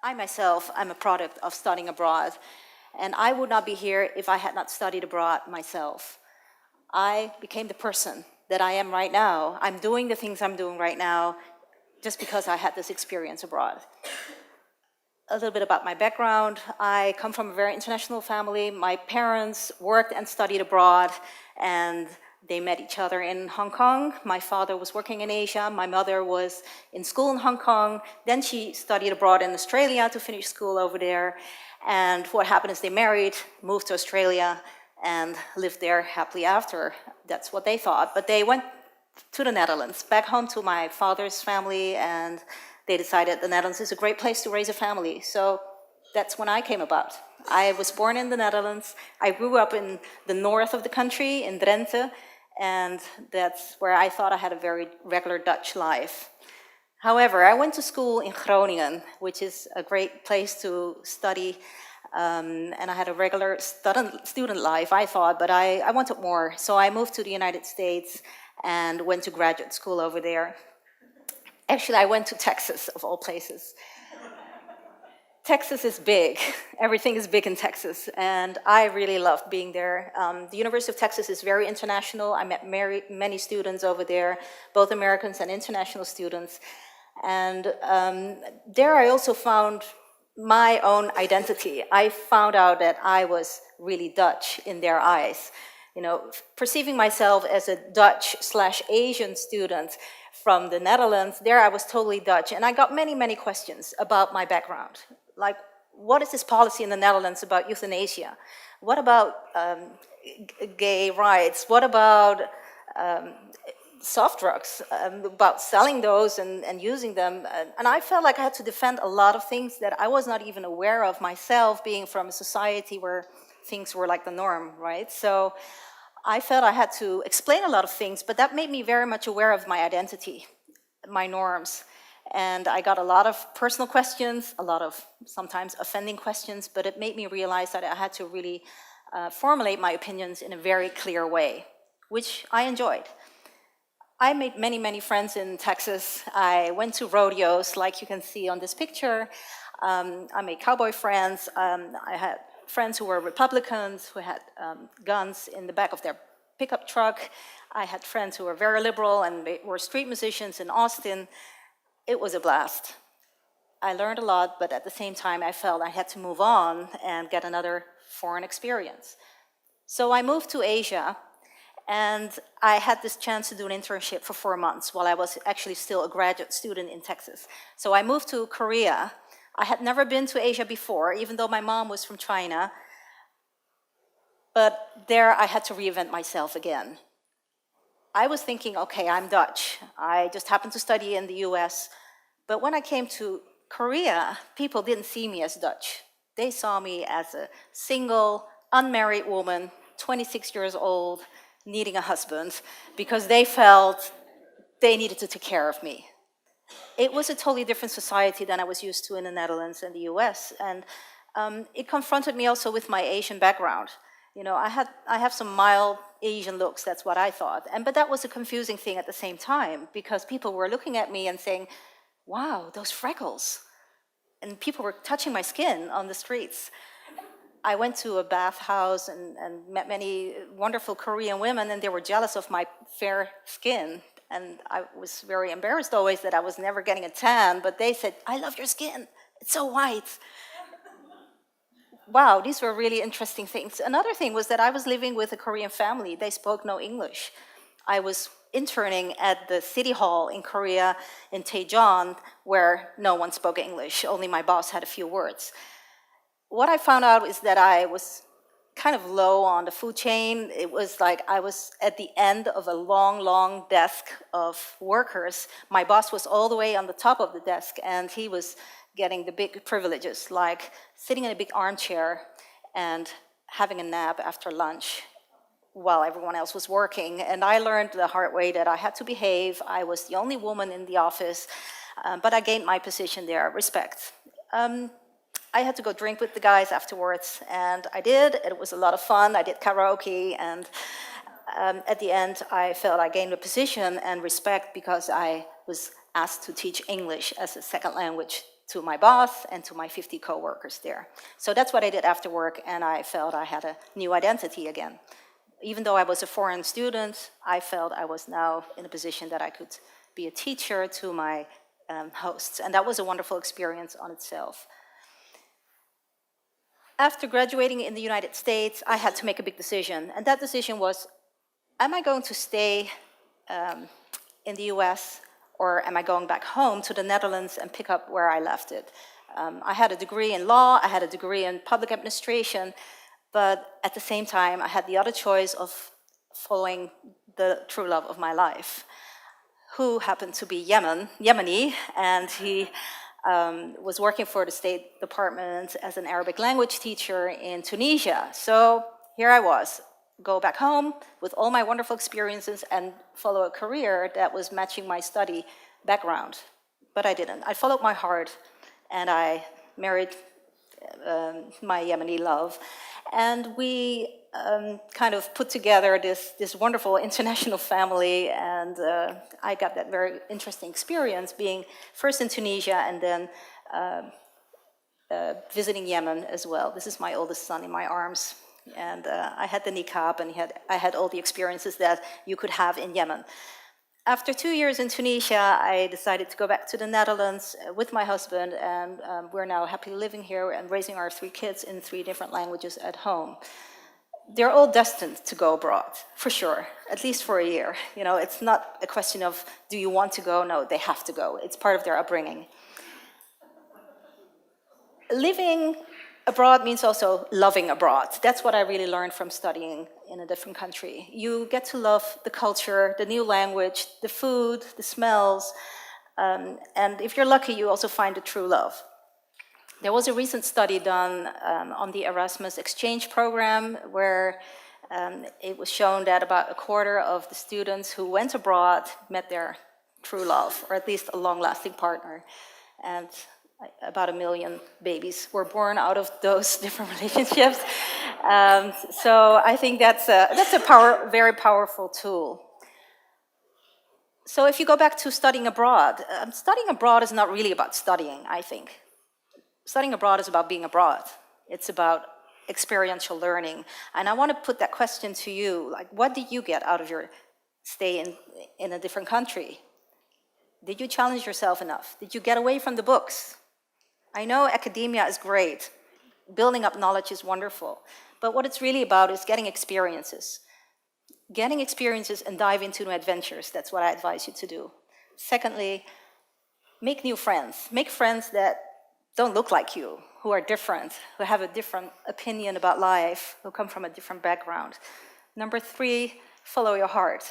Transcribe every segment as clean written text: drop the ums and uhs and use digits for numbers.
I myself, I'm a product of studying abroad, and I would not be here if I had not studied abroad myself. I became the person that I am right now. I'm doing the things I'm doing right now just because I had this experience abroad. A little bit about my background. I come from a very international family. My parents worked and studied abroad, and they met each other in Hong Kong. My father was working in Asia. My mother was in school in Hong Kong. Then she studied abroad in Australia to finish school over there. And what happened is they married, moved to Australia, and lived there happily after. That's what they thought. But they went to the Netherlands, back home to my father's family, and they decided the Netherlands is a great place to raise a family. So that's when I came about. I was born in the Netherlands. I grew up in the north of the country, in Drenthe, and that's where I thought I had a very regular Dutch life. However, I went to school in Groningen, which is a great place to study, and I had a regular student life, I thought, but I wanted more. So I moved to the United States and went to graduate school over there. Actually, I went to Texas, of all places. Texas is big. Everything is big in Texas, and I really loved being there. The University of Texas is very international. I met many students over there, both Americans and international students. And there I also found my own identity. I found out that I was really Dutch in their eyes. You know, perceiving myself as a Dutch/Asian student from the Netherlands, there I was totally Dutch. And I got many, many questions about my background. Like, what is this policy in the Netherlands about euthanasia? What about gay rights? What about soft drugs, about selling those and using them? And I felt like I had to defend a lot of things that I was not even aware of myself, being from a society where things were like the norm, right? So I felt I had to explain a lot of things, but that made me very much aware of my identity, my norms. And I got a lot of personal questions, a lot of sometimes offending questions, but it made me realize that I had to really formulate my opinions in a very clear way, which I enjoyed. I made many, many friends in Texas. I went to rodeos, like you can see on this picture. I made cowboy friends. I had friends who were Republicans, who had guns in the back of their pickup truck. I had friends who were very liberal and they were street musicians in Austin. It was a blast. I learned a lot, but at the same time, I felt I had to move on and get another foreign experience. So I moved to Asia, and I had this chance to do an internship for 4 months while I was actually still a graduate student in Texas. So I moved to Korea. I had never been to Asia before, even though my mom was from China. But there I had to reinvent myself again. I was thinking, okay, I'm Dutch. I just happened to study in the US. But when I came to Korea, people didn't see me as Dutch. They saw me as a single, unmarried woman, 26 years old, needing a husband, because they felt they needed to take care of me. It was a totally different society than I was used to in the Netherlands and the US. And it confronted me also with my Asian background. You know, I have some mild Asian looks, that's what I thought. But that was a confusing thing at the same time, because people were looking at me and saying, wow, those freckles. And people were touching my skin on the streets. I went to a bathhouse and met many wonderful Korean women, and they were jealous of my fair skin. And I was very embarrassed always that I was never getting a tan, but they said, I love your skin, it's so white. Wow, these were really interesting things. Another thing was that I was living with a Korean family. They spoke no English. I was interning at the city hall in Korea, in Daejeon, where no one spoke English, only my boss had a few words. What I found out is that I was kind of low on the food chain. It was like I was at the end of a long, long desk of workers. My boss was all the way on the top of the desk, and he was getting the big privileges, like sitting in a big armchair and having a nap after lunch while everyone else was working. And I learned the hard way that I had to behave. I was the only woman in the office, but I gained my position there, respect. I had to go drink with the guys afterwards, and I did. It was a lot of fun. I did karaoke, and at the end, I felt I gained a position and respect because I was asked to teach English as a second language to my boss and to my 50 coworkers there. So that's what I did after work, and I felt I had a new identity again. Even though I was a foreign student, I felt I was now in a position that I could be a teacher to my hosts, and that was a wonderful experience on itself. After graduating in the United States, I had to make a big decision, and that decision was, am I going to stay in the US, or am I going back home to the Netherlands and pick up where I left it? I had a degree in law, I had a degree in public administration, but at the same time, I had the other choice of following the true love of my life, who happened to be Yemeni, and he was working for the State Department as an Arabic language teacher in Tunisia. So here I was, go back home with all my wonderful experiences and follow a career that was matching my study background. But I didn't. I followed my heart, and I married my Yemeni love. And we kind of put together this wonderful international family, and I got that very interesting experience being first in Tunisia and then visiting Yemen as well. This is my oldest son in my arms. And I had the niqab, and I had all the experiences that you could have in Yemen. After 2 years in Tunisia, I decided to go back to the Netherlands with my husband, and we're now happily living here and raising our 3 kids in 3 different languages at home. They're all destined to go abroad, for sure, at least for a year. You know, it's not a question of, do you want to go? No, they have to go. It's part of their upbringing. Living abroad means also loving abroad. That's what I really learned from studying in a different country. You get to love the culture, the new language, the food, the smells, and if you're lucky, you also find the true love. There was a recent study done on the Erasmus exchange program where it was shown that about a quarter of the students who went abroad met their true love, or at least a long-lasting partner. And about 1 million babies were born out of those different relationships. So I think that's a very powerful tool. So if you go back to studying abroad is not really about studying, I think. Studying abroad is about being abroad. It's about experiential learning. And I want to put that question to you, like, what did you get out of your stay in a different country? Did you challenge yourself enough? Did you get away from the books? I know academia is great. Building up knowledge is wonderful. But what it's really about is getting experiences. Getting experiences and dive into new adventures. That's what I advise you to do. Secondly, make new friends. Make friends that don't look like you, who are different, who have a different opinion about life, who come from a different background. Number 3, follow your heart.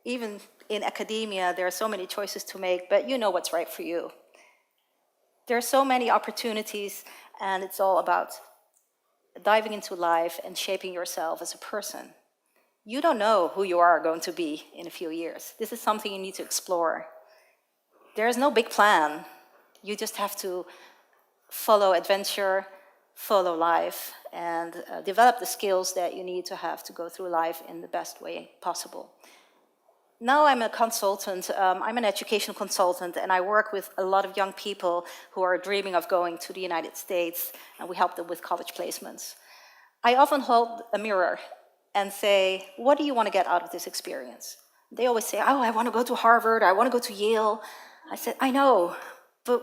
Even in academia, there are so many choices to make, but you know what's right for you. There are so many opportunities, and it's all about diving into life and shaping yourself as a person. You don't know who you are going to be in a few years. This is something you need to explore. There is no big plan. You just have to follow adventure, follow life, and develop the skills that you need to have to go through life in the best way possible. Now I'm a consultant, I'm an educational consultant, and I work with a lot of young people who are dreaming of going to the United States, and we help them with college placements. I often hold a mirror and say, what do you want to get out of this experience? They always say, oh, I want to go to Harvard, I want to go to Yale. I said, I know, but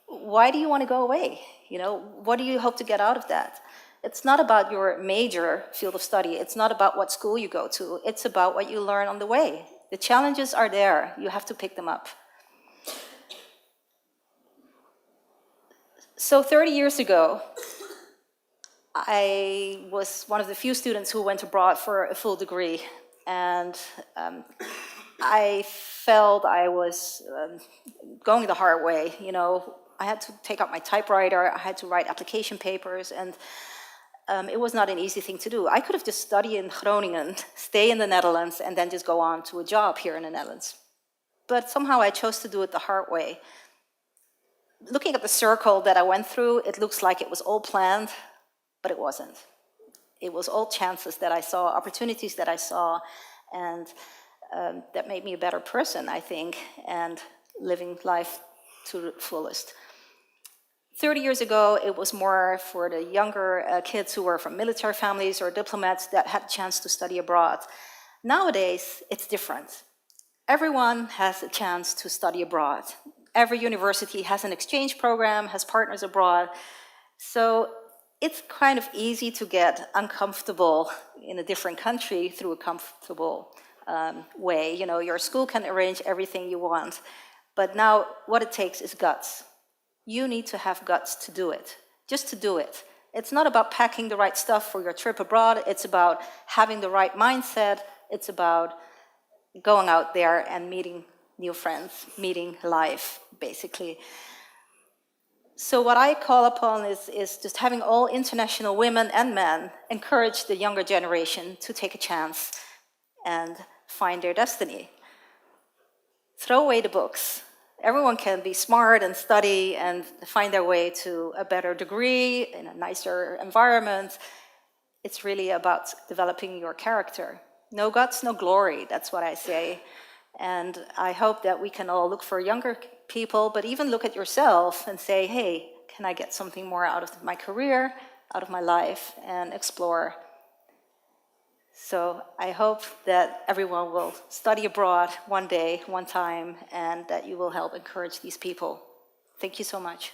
why do you want to go away? You know, what do you hope to get out of that? It's not about your major field of study. It's not about what school you go to. It's about what you learn on the way. The challenges are there. You have to pick them up. So 30 years ago, I was one of the few students who went abroad for a full degree. And I felt I was going the hard way. You know, I had to take out my typewriter. I had to write application papers. And it was not an easy thing to do. I could have just studied in Groningen, stay in the Netherlands, and then just go on to a job here in the Netherlands. But somehow I chose to do it the hard way. Looking at the circle that I went through, it looks like it was all planned, but it wasn't. It was all chances that I saw, opportunities that I saw, and that made me a better person, I think, and living life to the fullest. 30 years ago, it was more for the younger kids who were from military families or diplomats that had a chance to study abroad. Nowadays, it's different. Everyone has a chance to study abroad. Every university has an exchange program, has partners abroad. So it's kind of easy to get uncomfortable in a different country through a comfortable way. You know, your school can arrange everything you want. But now what it takes is guts. You need to have guts to do it, just to do it. It's not about packing the right stuff for your trip abroad. It's about having the right mindset. It's about going out there and meeting new friends, meeting life, basically. So what I call upon is just having all international women and men encourage the younger generation to take a chance and find their destiny. Throw away the books. Everyone can be smart and study and find their way to a better degree in a nicer environment. It's really about developing your character. No guts, no glory, that's what I say. And I hope that we can all look for younger people, but even look at yourself and say, hey, can I get something more out of my career, out of my life, and explore. So I hope that everyone will study abroad one day, one time, and that you will help encourage these people. Thank you so much.